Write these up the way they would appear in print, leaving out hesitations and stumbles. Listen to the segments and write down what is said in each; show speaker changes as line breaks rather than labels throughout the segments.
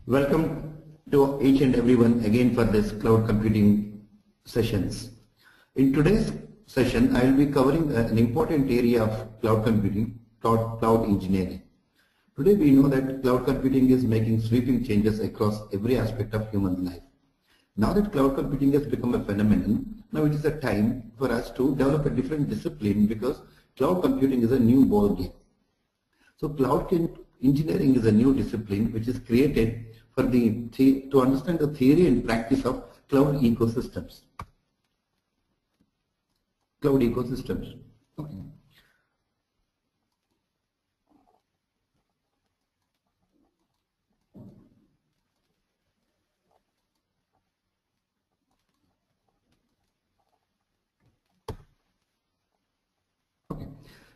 Welcome to each and everyone again for this cloud computing sessions. In today's session, I will be covering an important area of cloud computing, cloud engineering. Today we know that cloud computing is making sweeping changes across every aspect of human life. Now that cloud computing has become a phenomenon, now it is a time for us to develop a different discipline because cloud computing is a new ball game. So cloud engineering is a new discipline which is created for to understand the theory and practice of cloud ecosystems. Cloud ecosystems. Okay.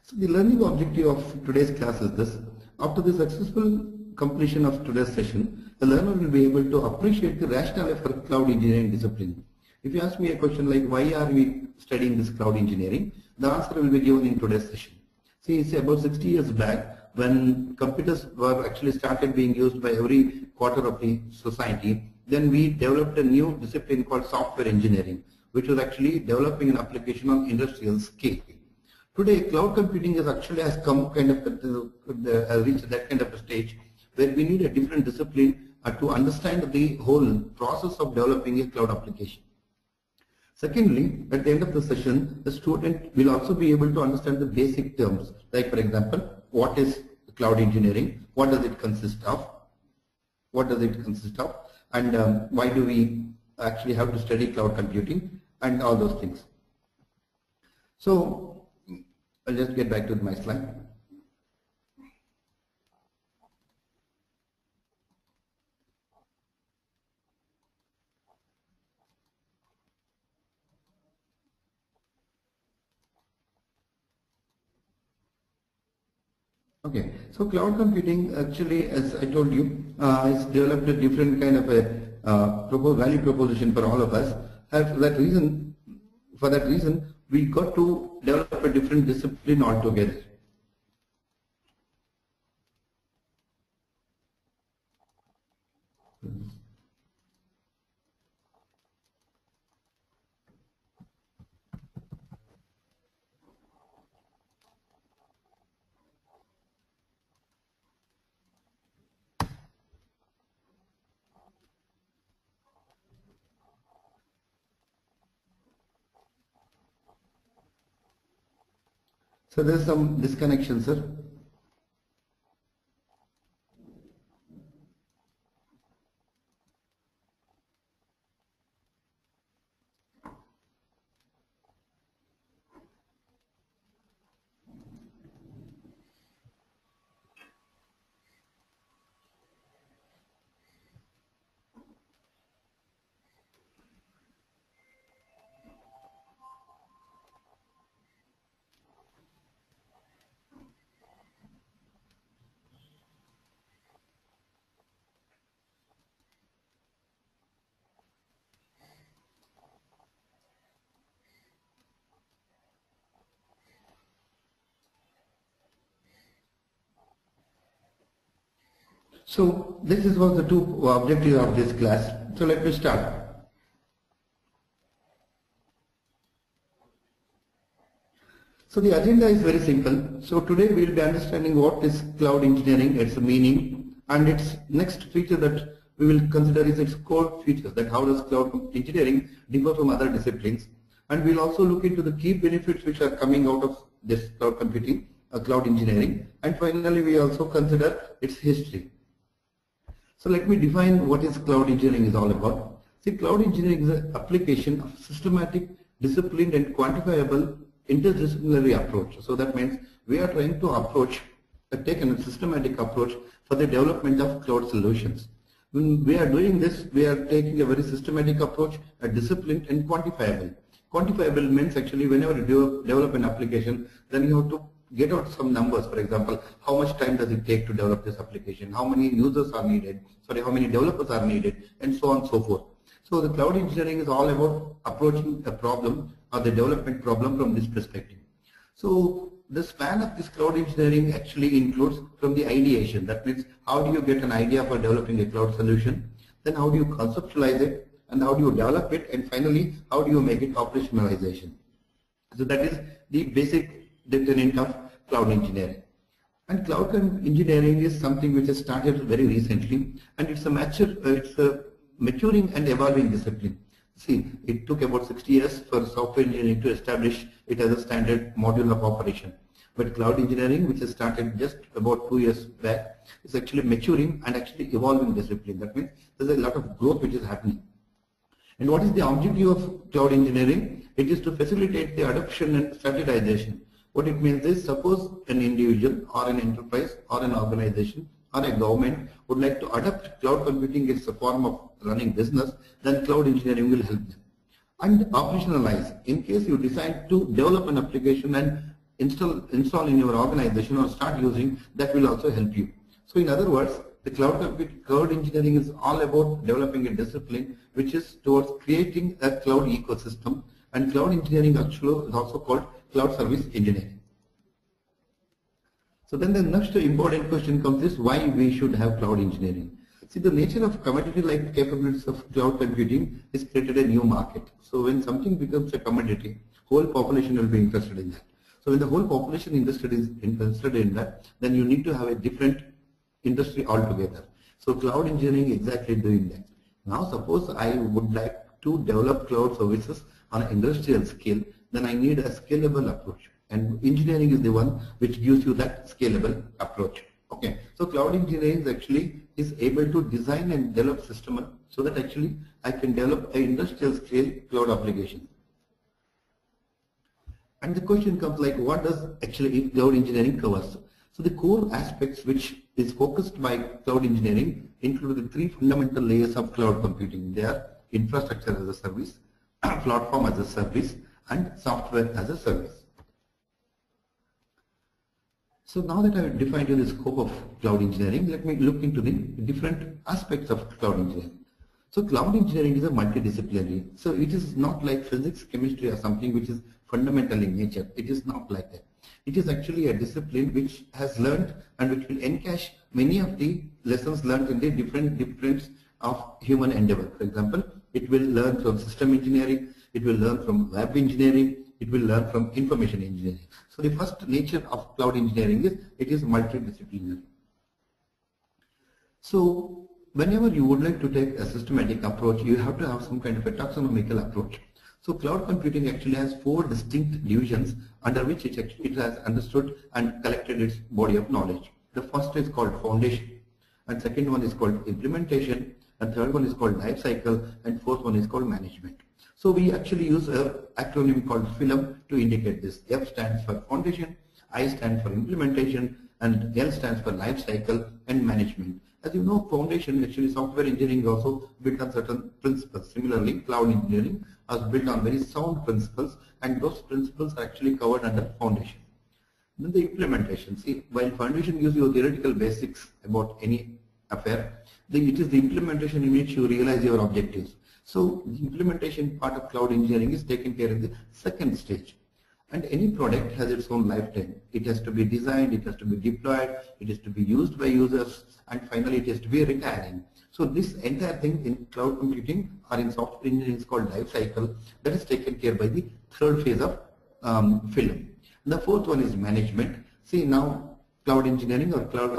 So the learning objective of today's class is this. After the successful completion of today's session, the learner will be able to appreciate the rationale for cloud engineering discipline. If you ask me a question like why are we studying this cloud engineering, the answer will be given in today's session. See, it's about 60 years back when computers were actually started being used by every quarter of the society, then we developed a new discipline called software engineering, which was actually developing an application on industrial scale. Today, cloud computing has come kind of reached that kind of a stage where we need a different discipline to understand the whole process of developing a cloud application. Secondly, at the end of the session, the student will also be able to understand the basic terms, like for example, what is cloud engineering, what does it consist of, and why do we actually have to study cloud computing and all those things. So I'll just get back to my slide. Okay, so cloud computing actually, as I told you, has developed a different kind of a value proposition for all of us. For that reason, we got to develop a different discipline altogether. So there is some disconnection, sir. So this was the two objectives of this class. So let me start. So the agenda is very simple. So today we will be understanding what is cloud engineering, its meaning, and its next feature that we will consider is its core features, that how does cloud engineering differ from other disciplines. And we will also look into the key benefits which are coming out of this cloud computing, cloud engineering. And finally we also consider its history. So let me define what is cloud engineering is all about. See, cloud engineering is an application of systematic, disciplined and quantifiable interdisciplinary approach. So that means we are trying to take a systematic approach for the development of cloud solutions. When we are doing this, we are taking a very systematic approach, a disciplined and quantifiable. Quantifiable means actually whenever you develop an application, then you have to get out some numbers. For example, how much time does it take to develop this application, how many users are needed, how many developers are needed, and so on and so forth. So the cloud engineering is all about approaching a problem or the development problem from this perspective. So the span of this cloud engineering actually includes from the ideation. That means how do you get an idea for developing a cloud solution, then how do you conceptualize it, and how do you develop it, and finally how do you make it operationalization. So that is the basic determinant of cloud engineering. And cloud engineering is something which has started very recently, and it's a maturing and evolving discipline. See, it took about 60 years for software engineering to establish it as a standard module of operation. But cloud engineering, which has started just about 2 years back, is actually maturing and actually evolving discipline. That means there's a lot of growth which is happening. And what is the objective of cloud engineering? It is to facilitate the adoption and standardization. What it means is, suppose an individual or an enterprise or an organization or a government would like to adopt cloud computing as a form of running business, then cloud engineering will help them. And operationalize. In case you decide to develop an application and install in your organization or start using, that will also help you. So in other words, the cloud engineering is all about developing a discipline which is towards creating a cloud ecosystem, and cloud engineering actually is also called cloud service engineering. So then the next important question comes is why we should have cloud engineering. See, the nature of commodity-like capabilities of cloud computing is created a new market. So when something becomes a commodity, whole population will be interested in that. So when the whole population is interested in that, then you need to have a different industry altogether. So cloud engineering is exactly doing that. Now suppose I would like to develop cloud services on an industrial scale, then I need a scalable approach. And engineering is the one which gives you that scalable approach. Okay, so cloud engineering actually is able to design and develop systems so that actually I can develop an industrial scale cloud application. And the question comes like, what does actually cloud engineering covers? So the core aspects which is focused by cloud engineering include the three fundamental layers of cloud computing. They are infrastructure as a service, platform as a service, and software as a service. So now that I have defined the scope of cloud engineering, let me look into the different aspects of cloud engineering. So cloud engineering is a multidisciplinary. So it is not like physics, chemistry or something which is fundamental in nature. It is not like that. It is actually a discipline which has learned and which will encash many of the lessons learned in the different disciplines of human endeavor. For example, it will learn from system engineering, it will learn from web engineering, it will learn from information engineering. So the first nature of cloud engineering is it is multidisciplinary. So whenever you would like to take a systematic approach, you have to have some kind of a taxonomical approach. So cloud computing actually has 4 distinct divisions under which it has understood and collected its body of knowledge. The first is called foundation, and second one is called implementation, and third one is called life cycle, and fourth one is called management. So we actually use an acronym called FILM to indicate this. F stands for foundation, I stands for implementation, and L stands for life cycle and management. As you know, foundation, actually software engineering is also built on certain principles. Similarly, cloud engineering is built on very sound principles, and those principles are actually covered under foundation. Then the implementation. See, while foundation gives you theoretical basics about any affair, it is the implementation in which you realize your objectives. So the implementation part of cloud engineering is taken care in the second stage. And any product has its own lifetime. It has to be designed, it has to be deployed, it has to be used by users, and finally it has to be retiring. So this entire thing in cloud computing or in software engineering is called life cycle. That is taken care by the third phase of FILM. The fourth one is management. See, now cloud engineering or cloud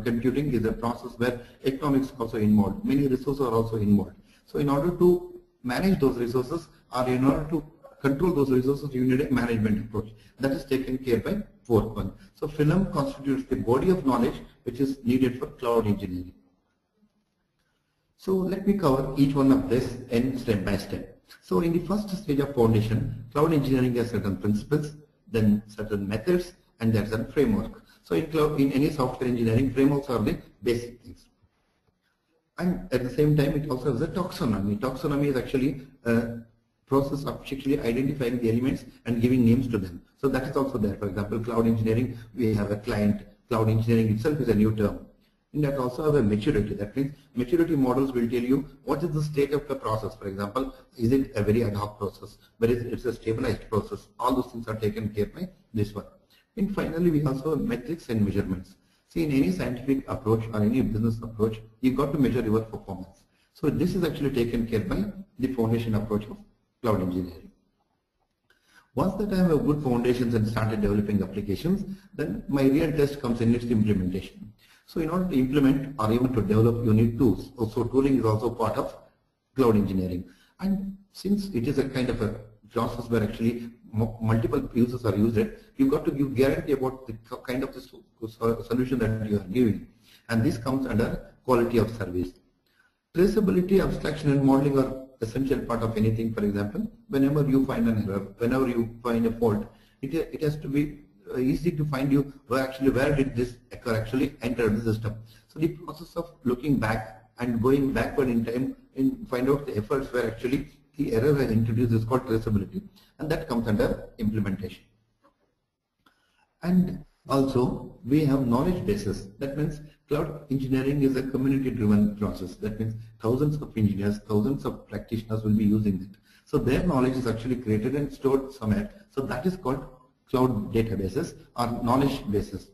computing is a process where economics is also involved. Many resources are also involved. So in order to manage those resources or in order to control those resources, you need a management approach. That is taken care by fourth one. So FILM constitutes the body of knowledge which is needed for cloud engineering. So let me cover each one of this in step by step. So in the first stage of foundation, cloud engineering has certain principles, then certain methods, and there's a framework. So in any software engineering, frameworks are the basic things. And at the same time, it also has a taxonomy. Taxonomy is actually a process of actually identifying the elements and giving names to them. So that is also there. For example, cloud engineering, we have a client. Cloud engineering itself is a new term. and that also have a maturity. That means maturity models will tell you what is the state of the process. For example, is it a very ad hoc process, but it's a stabilized process? All those things are taken care by this one. And finally, we also have metrics and measurements. See, in any scientific approach or any business approach, you got to measure your performance. So this is actually taken care by the foundation approach of cloud engineering. Once that I have a good foundations and started developing applications, then my real test comes in its implementation. So in order to implement or even to develop, you need tools. Also, tooling is also part of cloud engineering. And since it is a kind of a process where actually multiple users are used, you've got to give guarantee about the kind of the solution that you are giving. And this comes under quality of service. Traceability, abstraction, and modeling are essential part of anything. For example, whenever you find an error, whenever you find a fault, it has to be easy to find you where did this occur actually enter the system. So the process of looking back and going backward in time and find out the efforts where actually the error has introduced is called traceability, and that comes under implementation. And also we have knowledge bases. That means cloud engineering is a community driven process. That means thousands of engineers, thousands of practitioners will be using it. So their knowledge is actually created and stored somewhere. So that is called cloud databases or knowledge bases.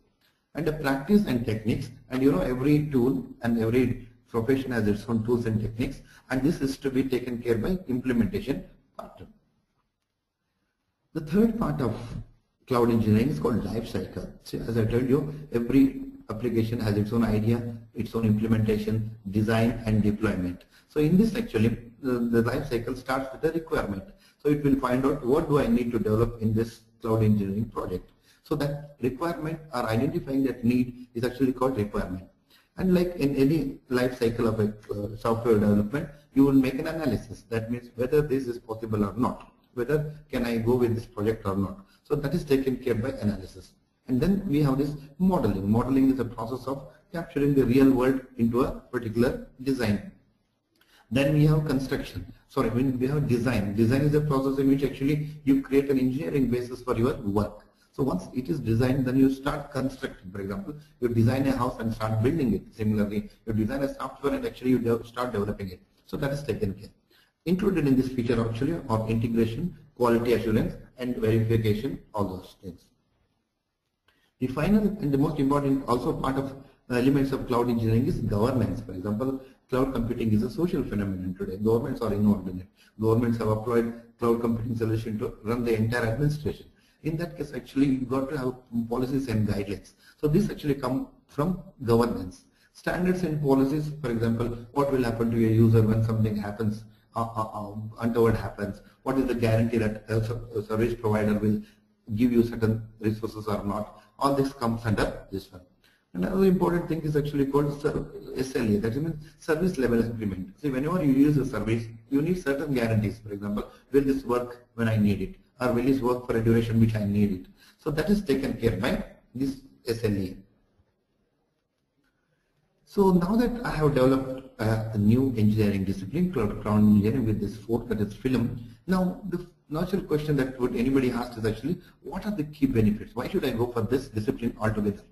And the practice and techniques, and every tool and every profession has its own tools and techniques, and this is to be taken care by implementation partner. The third part of cloud engineering is called life cycle. So as I told you, every application has its own idea, its own implementation, design, and deployment. So in this actually, the life cycle starts with a requirement. So it will find out what do I need to develop in this cloud engineering project. So that requirement or identifying that need is actually called requirement. And like in any life cycle of a software development, you will make an analysis. That means whether this is possible or not, whether can I go with this project or not. So that is taken care by analysis. And then we have this modeling. Modeling is a process of capturing the real world into a particular design. Then we have construction. Sorry, when we have design. Design is a process in which actually you create an engineering basis for your work. So once it is designed, then you start constructing. For example, you design a house and start building it. Similarly, you design a software and actually you start developing it. So that is taken care. Included in this feature actually are integration, quality assurance, and verification, all those things. The final and the most important also part of elements of cloud engineering is governance. For example, cloud computing is a social phenomenon today. Governments are involved in it. Governments have applied cloud computing solution to run the entire administration. In that case, actually, you've got to have policies and guidelines. So this actually comes from governance. Standards and policies, for example, what will happen to a user when something happens, untoward happens? What is the guarantee that a service provider will give you certain resources or not? All this comes under this one. Another important thing is actually called SLA, that means service level agreement. See, whenever you use a service, you need certain guarantees. For example, will this work when I need it, or will this work for a duration which I need it? So that is taken care by this SLA. So now that I have developed a new engineering discipline, cloud engineering, with this fork, that is film. Now the natural question that would anybody ask is actually, what are the key benefits? Why should I go for this discipline altogether?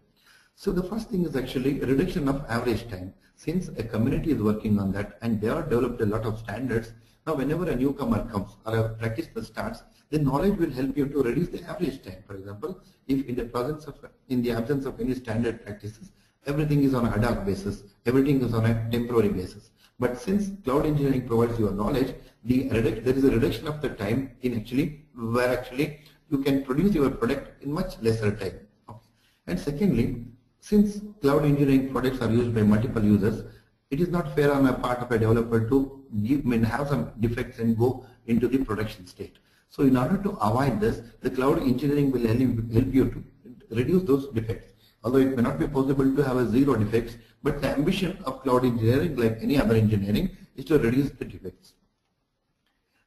So the first thing is actually a reduction of average time. Since a community is working on that and they have developed a lot of standards, now whenever a newcomer comes or a practitioner starts, the knowledge will help you to reduce the average time. For example, if in the absence of any standard practices, everything is on an ad hoc basis, everything is on a temporary basis. But since cloud engineering provides your knowledge, there is a reduction of the time in where you can produce your product in much lesser time. Okay. And secondly, since cloud engineering products are used by multiple users, it is not fair on a part of a developer to have some defects and go into the production state. So in order to avoid this, the cloud engineering will help you to reduce those defects. Although it may not be possible to have a zero defects, but the ambition of cloud engineering, like any other engineering, is to reduce the defects.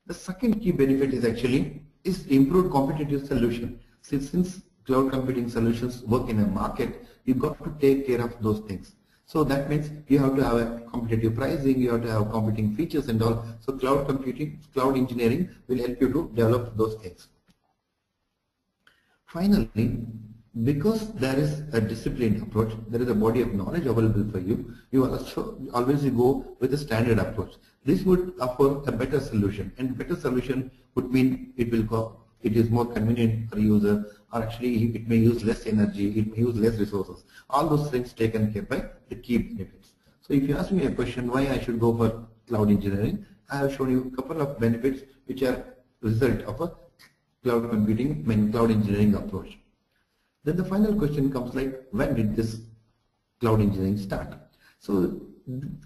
The second key benefit is improved competitive solution. Since cloud computing solutions work in a market, you've got to take care of those things. So that means you have to have a competitive pricing, you have to have competing features and all. So cloud engineering will help you to develop those things. Finally, because there is a disciplined approach, there is a body of knowledge available for you, you also always go with a standard approach. This would offer a better solution, and better solution would mean it is more convenient for user, or actually it may use less energy, it may use less resources. All those things taken care by the key benefits. So if you ask me a question why I should go for cloud engineering, I have shown you a couple of benefits which are result of a cloud computing, cloud engineering approach. Then the final question comes like, when did this cloud engineering start? So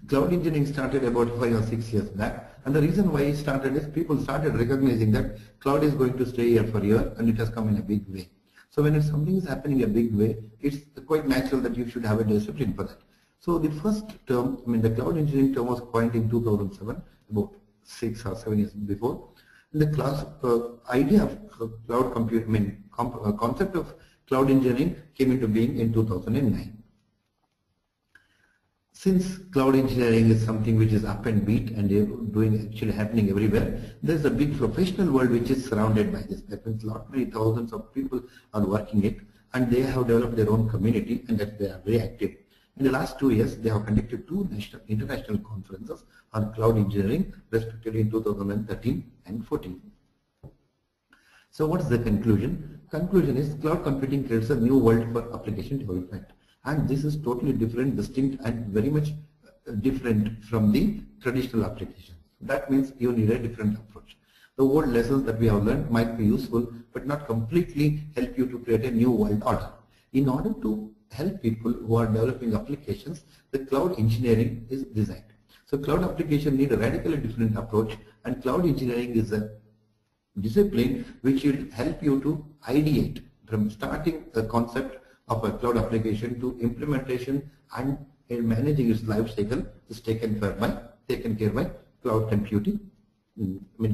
cloud engineering started about 5 or 6 years back, and the reason why it started is people started recognizing that cloud is going to stay here for a year, and it has come in a big way. So when something is happening in a big way, it's quite natural that you should have a discipline for that. So the first term, the cloud engineering term was coined in 2007, about 6 or 7 years before. The idea of cloud computing, concept of cloud engineering came into being in 2009. Since cloud engineering is something which is up and beat and actually happening everywhere, there's a big professional world which is surrounded by this. That means many thousands of people are working it, and they have developed their own community, and that they are very active. In the last 2 years, they have conducted 2 international conferences on cloud engineering, respectively in 2013 and 14. So what is the conclusion? Conclusion is cloud computing creates a new world for application development. And this is totally different, distinct, and very much different from the traditional applications. That means you need a different approach. The old lessons that we have learned might be useful, but not completely help you to create a new world order. In order to help people who are developing applications, the cloud engineering is designed. So cloud application need a radically different approach, and cloud engineering is a discipline which will help you to ideate from starting the concept of a cloud application to implementation and managing its life cycle is taken care by cloud computing,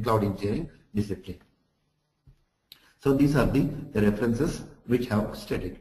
cloud engineering discipline. So these are the references which I have studied.